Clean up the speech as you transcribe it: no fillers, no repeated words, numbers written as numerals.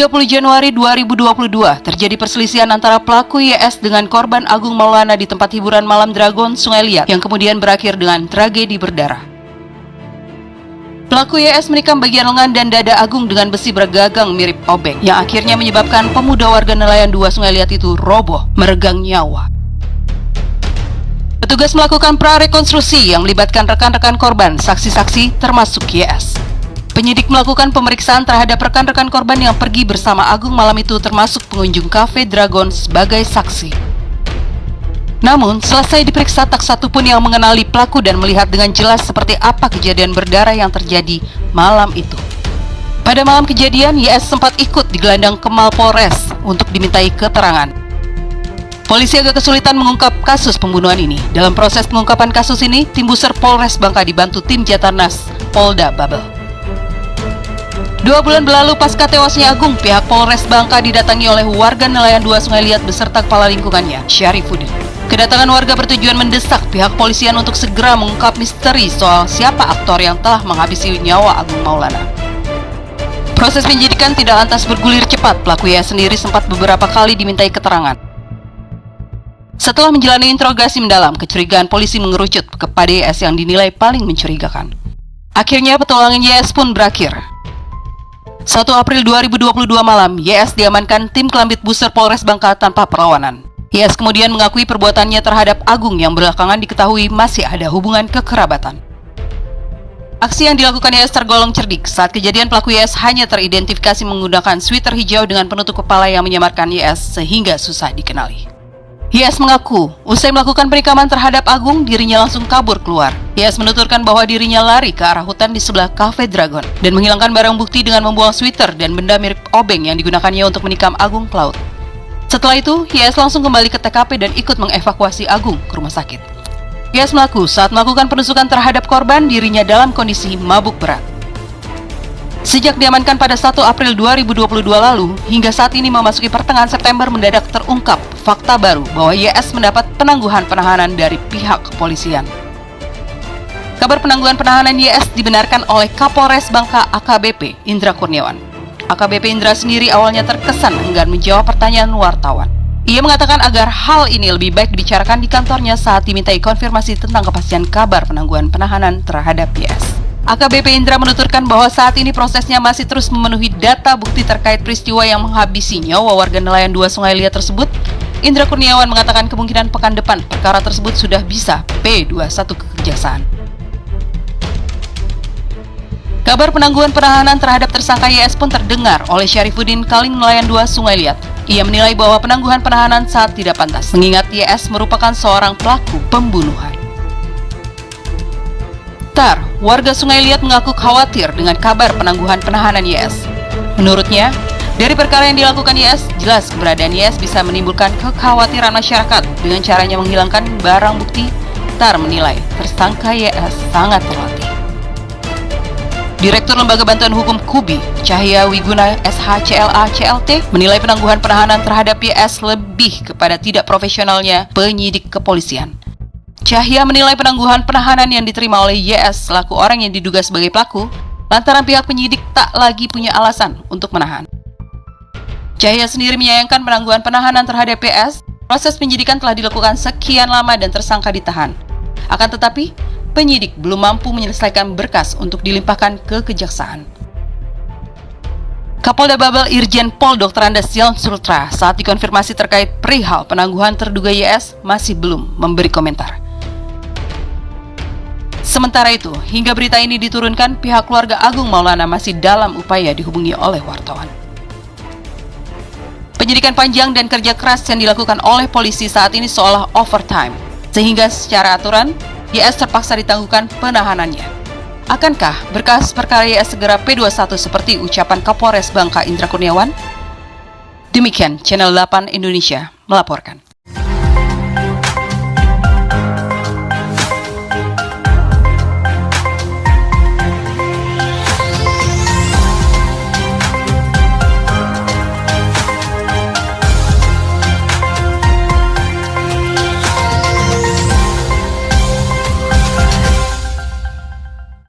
30 Januari 2022 terjadi perselisihan antara pelaku YS dengan korban Agung Maulana di tempat hiburan malam Dragon, Sungai Liat yang kemudian berakhir dengan tragedi berdarah. Pelaku YS menikam bagian lengan dan dada Agung dengan besi bergagang mirip obeng yang akhirnya menyebabkan pemuda warga nelayan 2 Sungai Liat itu roboh meregang nyawa. Petugas melakukan prarekonstruksi yang melibatkan rekan-rekan korban, saksi-saksi termasuk YS. Penyidik melakukan pemeriksaan terhadap rekan-rekan korban yang pergi bersama Agung malam itu termasuk pengunjung kafe Dragon sebagai saksi. Namun, selesai diperiksa tak satu pun yang mengenali pelaku dan melihat dengan jelas seperti apa kejadian berdarah yang terjadi malam itu. Pada malam kejadian, YS sempat ikut digelandang ke Mapolres untuk dimintai keterangan. Polisi agak kesulitan mengungkap kasus pembunuhan ini. Dalam proses pengungkapan kasus ini, tim Buser Polres Bangka dibantu tim Jatanas Polda Babel. 2 bulan berlalu pasca tewasnya Agung, pihak Polres Bangka didatangi oleh warga nelayan 2 Sungai Liat beserta kepala lingkungannya, Syarifuddin. Kedatangan warga bertujuan mendesak pihak polisian untuk segera mengungkap misteri soal siapa aktor yang telah menghabisi nyawa Agung Maulana. Proses penyidikan tidak lantas bergulir cepat, pelaku YS sendiri sempat beberapa kali dimintai keterangan. Setelah menjalani interogasi mendalam, kecurigaan polisi mengerucut kepada YS yang dinilai paling mencurigakan. Akhirnya petualangan YS pun berakhir. 1 April 2022 malam, YS diamankan tim Kelambit Buser Polres Bangka tanpa perlawanan. YS kemudian mengakui perbuatannya terhadap Agung yang belakangan diketahui masih ada hubungan kekerabatan. Aksi yang dilakukan YS tergolong cerdik. Saat kejadian, pelaku YS hanya teridentifikasi menggunakan sweater hijau dengan penutup kepala yang menyamarkan YS sehingga susah dikenali. YS mengaku, usai melakukan penikaman terhadap Agung, dirinya langsung kabur keluar. YS menuturkan bahwa dirinya lari ke arah hutan di sebelah kafe Dragon dan menghilangkan barang bukti dengan membuang sweater dan benda mirip obeng yang digunakannya untuk menikam Agung ke laut. Setelah itu, YS langsung kembali ke TKP dan ikut mengevakuasi Agung ke rumah sakit. YS mengaku saat melakukan penusukan terhadap korban, dirinya dalam kondisi mabuk berat. Sejak diamankan pada 1 April 2022 lalu, hingga saat ini memasuki pertengahan September mendadak terungkap fakta baru bahwa YS mendapat penangguhan penahanan dari pihak kepolisian. Kabar penangguhan penahanan YS dibenarkan oleh Kapolres Bangka AKBP Indra Kurniawan. AKBP Indra sendiri awalnya terkesan enggan menjawab pertanyaan wartawan. Ia mengatakan agar hal ini lebih baik dibicarakan di kantornya saat dimintai konfirmasi tentang kepastian kabar penangguhan penahanan terhadap YS. AKBP Indra menuturkan bahwa saat ini prosesnya masih terus memenuhi data bukti terkait peristiwa yang menghabisi nyawa warga nelayan 2 Sungai Liat tersebut. Indra Kurniawan mengatakan kemungkinan pekan depan perkara tersebut sudah bisa P21 ke kejaksaan. Kabar penangguhan penahanan terhadap tersangka YS pun terdengar oleh Syarifuddin Kaling nelayan 2 Sungai Liat. Ia menilai bahwa penangguhan penahanan saat tidak pantas, mengingat YS merupakan seorang pelaku pembunuhan. Warga Sungai Liat mengaku khawatir dengan kabar penangguhan penahanan YS. Menurutnya, dari perkara yang dilakukan YS, jelas keberadaan YS bisa menimbulkan kekhawatiran masyarakat dengan caranya menghilangkan barang bukti. Menilai tersangka YS sangat terlatih. Direktur Lembaga Bantuan Hukum KUBI, Cahya Wiguna SHCLA CLT, menilai penangguhan penahanan terhadap YS lebih kepada tidak profesionalnya penyidik kepolisian. Cahya menilai penangguhan penahanan yang diterima oleh YS selaku orang yang diduga sebagai pelaku lantaran pihak penyidik tak lagi punya alasan untuk menahan. Cahya sendiri menyayangkan penangguhan penahanan terhadap YS. Proses penyidikan telah dilakukan sekian lama dan tersangka ditahan. Akan tetapi, penyidik belum mampu menyelesaikan berkas untuk dilimpahkan ke kejaksaan. Kapolda Babel Irjen Pol Dr. Andes Yon Sultra saat dikonfirmasi terkait perihal penangguhan terduga YS masih belum memberi komentar. Sementara itu, hingga berita ini diturunkan, pihak keluarga Agung Maulana masih dalam upaya dihubungi oleh wartawan. Penyidikan panjang dan kerja keras yang dilakukan oleh polisi saat ini seolah overtime, sehingga secara aturan, YS terpaksa ditangguhkan penahanannya. Akankah berkas perkara YS segera P21 seperti ucapan Kapolres Bangka Indra Kurniawan? Demikian Channel 8 Indonesia melaporkan.